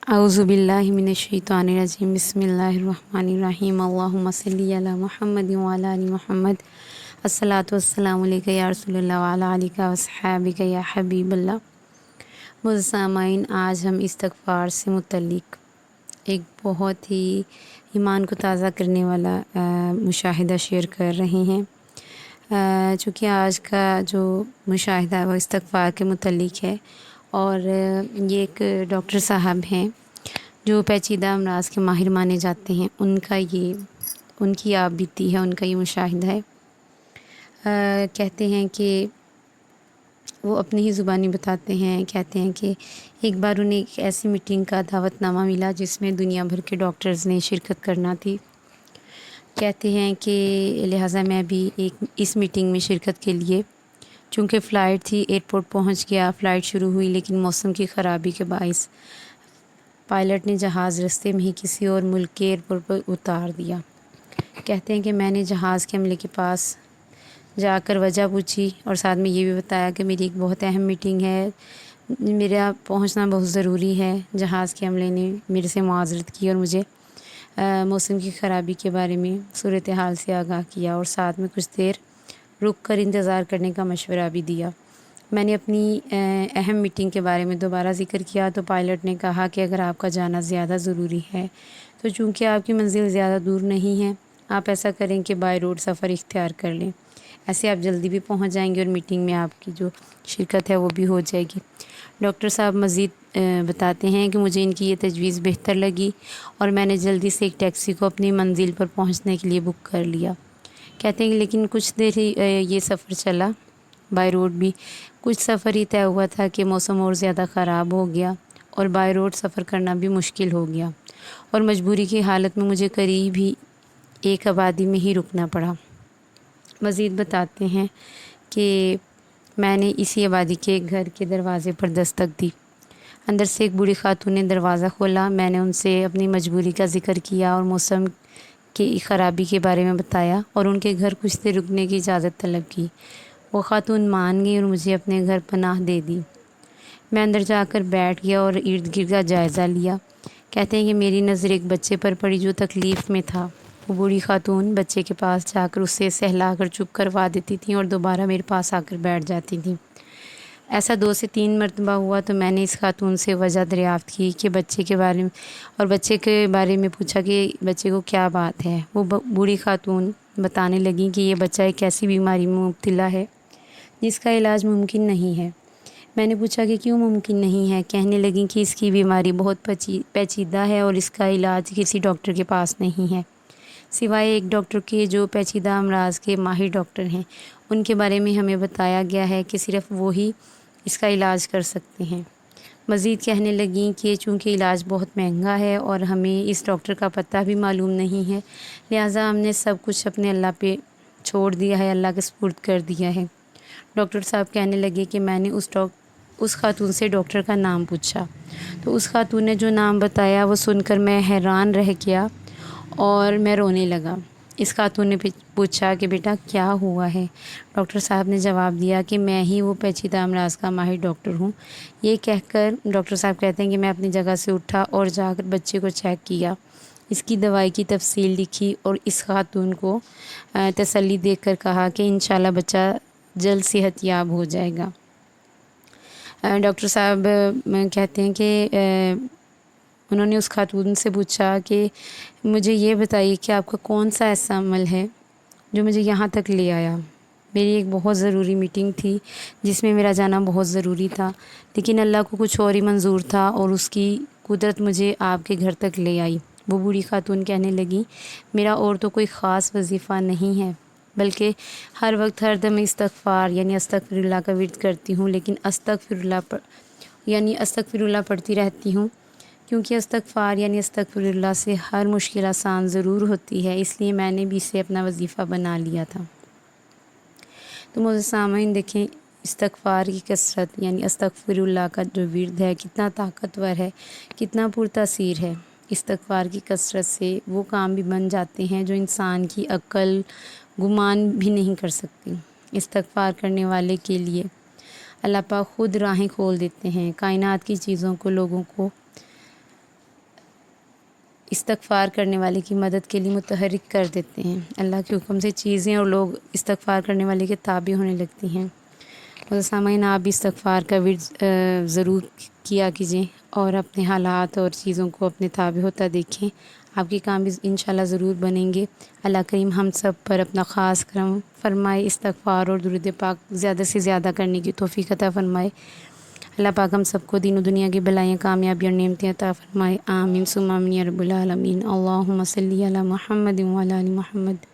اعوذ باللہ من الشیطان الرجیم بسم اللہ الرحمن الرحیم اللہم صلی علی محمد وعلی آل محمد الصلاۃ والسلام علیک یا رسول اللہ وعلی آلک واصحابک یا حبیب اللہ۔ معزز سامعین، آج ہم استغفار سے متعلق ایک بہت ہی ایمان کو تازہ کرنے والا مشاہدہ شیئر کر رہے ہیں۔ چونکہ آج کا جو مشاہدہ ہے وہ استغفار کے متعلق ہے، اور یہ ایک ڈاکٹر صاحب ہیں جو پیچیدہ امراض کے ماہر مانے جاتے ہیں، ان کی آپ بیتی ہے، ان کا یہ مشاہدہ ہے۔ کہتے ہیں کہ وہ اپنی ہی زبانی بتاتے ہیں، کہتے ہیں کہ ایک بار انہیں ایک ایسی میٹنگ کا دعوت نامہ ملا جس میں دنیا بھر کے ڈاکٹرز نے شرکت کرنا تھی۔ کہتے ہیں کہ لہٰذا میں بھی اس میٹنگ میں شرکت کے لیے، چونکہ فلائٹ تھی، ایئرپورٹ پہنچ گیا۔ فلائٹ شروع ہوئی لیکن موسم کی خرابی کے باعث پائلٹ نے جہاز رستے میں ہی کسی اور ملک کے ایئرپورٹ پر اتار دیا۔ کہتے ہیں کہ میں نے جہاز کے عملے کے پاس جا کر وجہ پوچھی اور ساتھ میں یہ بھی بتایا کہ میری ایک بہت اہم میٹنگ ہے، میرا پہنچنا بہت ضروری ہے۔ جہاز کے عملے نے میرے سے معذرت کی اور مجھے موسم کی خرابی کے بارے میں صورتحال سے آگاہ کیا اور ساتھ میں کچھ دیر رک کر انتظار کرنے کا مشورہ بھی دیا۔ میں نے اپنی اہم میٹنگ کے بارے میں دوبارہ ذکر کیا تو پائلٹ نے کہا کہ اگر آپ کا جانا زیادہ ضروری ہے تو چونکہ آپ کی منزل زیادہ دور نہیں ہے، آپ ایسا کریں کہ بائی روڈ سفر اختیار کر لیں، ایسے آپ جلدی بھی پہنچ جائیں گے اور میٹنگ میں آپ کی جو شرکت ہے وہ بھی ہو جائے گی۔ ڈاکٹر صاحب مزید بتاتے ہیں کہ مجھے ان کی یہ تجویز بہتر لگی اور میں نے جلدی سے ایک ٹیکسی کو اپنی منزل پر پہنچنے کے لیے بک کر لیا۔ کہتے ہیں کہ لیکن کچھ دیر ہی یہ سفر چلا، بائی روڈ بھی کچھ سفر ہی طے ہوا تھا کہ موسم اور زیادہ خراب ہو گیا اور بائی روڈ سفر کرنا بھی مشکل ہو گیا، اور مجبوری کی حالت میں مجھے قریب ہی ایک آبادی میں ہی رکنا پڑا۔ مزید بتاتے ہیں کہ میں نے اسی آبادی کے گھر کے دروازے پر دستک دی۔ اندر سے ایک بوڑھی خاتون نے دروازہ کھولا۔ میں نے ان سے اپنی مجبوری کا ذکر کیا اور موسم کی خرابی کے بارے میں بتایا اور ان کے گھر کچھ دیر رکنے کی اجازت طلب کی۔ وہ خاتون مان گئی اور مجھے اپنے گھر پناہ دے دی۔ میں اندر جا کر بیٹھ گیا اور ارد گرد کا جائزہ لیا۔ کہتے ہیں کہ میری نظر ایک بچے پر پڑی جو تکلیف میں تھا۔ وہ بوڑھی خاتون بچے کے پاس جا کر اسے سہلا کر چپ کروا دیتی تھیں اور دوبارہ میرے پاس آ کر بیٹھ جاتی تھیں۔ ایسا 2 سے 3 مرتبہ ہوا تو میں نے اس خاتون سے وجہ دریافت کی کہ بچے کے بارے میں پوچھا کہ بچے کو کیا بات ہے۔ وہ بوڑھی خاتون بتانے لگیں کہ یہ بچہ ایک ایسی بیماری میں مبتلا ہے جس کا علاج ممکن نہیں ہے۔ میں نے پوچھا کہ کیوں ممکن نہیں ہے؟ کہنے لگیں کہ اس کی بیماری بہت پیچیدہ ہے اور اس کا علاج کسی ڈاکٹر کے پاس نہیں ہے، سوائے ایک ڈاکٹر کے جو پیچیدہ امراض کے ماہر ڈاکٹر ہیں۔ ان کے بارے میں ہمیں بتایا گیا ہے کہ صرف وہی اس کا علاج کر سکتے ہیں۔ مزید کہنے لگیں کہ چونکہ علاج بہت مہنگا ہے اور ہمیں اس ڈاکٹر کا پتہ بھی معلوم نہیں ہے، لہٰذا ہم نے سب کچھ اپنے اللہ پہ چھوڑ دیا ہے، اللہ کے سپرد کر دیا ہے۔ ڈاکٹر صاحب کہنے لگے کہ میں نے اس خاتون سے ڈاکٹر کا نام پوچھا تو اس خاتون نے جو نام بتایا وہ سن کر میں حیران رہ گیا اور میں رونے لگا۔ اس خاتون نے پوچھا کہ بیٹا کیا ہوا ہے؟ ڈاکٹر صاحب نے جواب دیا کہ میں ہی وہ پیچیدہ امراض کا ماہر ڈاکٹر ہوں۔ یہ کہہ کر ڈاکٹر صاحب کہتے ہیں کہ میں اپنی جگہ سے اٹھا اور جا کر بچے کو چیک کیا، اس کی دوائی کی تفصیل لکھی اور اس خاتون کو تسلی دے کر کہا کہ انشاءاللہ بچہ جلد صحت یاب ہو جائے گا۔ ڈاکٹر صاحب کہتے ہیں کہ انہوں نے اس خاتون سے پوچھا کہ مجھے یہ بتائیے کہ آپ کا کون سا ایسا عمل ہے جو مجھے یہاں تک لے آیا؟ میری ایک بہت ضروری میٹنگ تھی جس میں میرا جانا بہت ضروری تھا، لیکن اللہ کو کچھ اور ہی منظور تھا اور اس کی قدرت مجھے آپ کے گھر تک لے آئی۔ وہ بوڑھی خاتون کہنے لگی، میرا اور تو کوئی خاص وظیفہ نہیں ہے، بلکہ ہر وقت ہر دم استغفار یعنی استغفر اللہ کا ورد کرتی ہوں، لیکن استغفر اللہ پڑھتی رہتی ہوں، کیونکہ استغفار یعنی استغفر اللہ سے ہر مشکل آسان ضرور ہوتی ہے، اس لیے میں نے بھی اسے اپنا وظیفہ بنا لیا تھا۔ تو معزز سامعین دیکھیں، استغفار کی کثرت یعنی استغفر اللہ کا جو ورد ہے کتنا طاقتور ہے، کتنا پرتاثیر ہے۔ استغفار کی کثرت سے وہ کام بھی بن جاتے ہیں جو انسان کی عقل گمان بھی نہیں کر سکتی۔ استغفار کرنے والے کے لیے اللہ پاک خود راہیں کھول دیتے ہیں، کائنات کی چیزوں کو، لوگوں کو استغفار کرنے والے کی مدد کے لیے متحرک کر دیتے ہیں۔ اللہ کے حکم سے چیزیں اور لوگ استغفار کرنے والے کے تابع ہونے لگتی ہیں۔ اور سامعین، آپ بھی استغفار کا ورد ضرور کیا کیجئے اور اپنے حالات اور چیزوں کو اپنے تابع ہوتا دیکھیں، آپ کے کام بھی انشاءاللہ ضرور بنیں گے۔ اللہ کریم ہم سب پر اپنا خاص کرم فرمائے، استغفار اور درود پاک زیادہ سے زیادہ کرنے کی توفیق عطا فرمائے۔ اللہ پاک ہم سب کو دین و دنیا کی بلائیں، کامیابی اور نعمتیں عطا فرمائے۔ آمین ثم آمین یا رب العالمین۔ اللہم صلی علی محمد وعلی آل محمد۔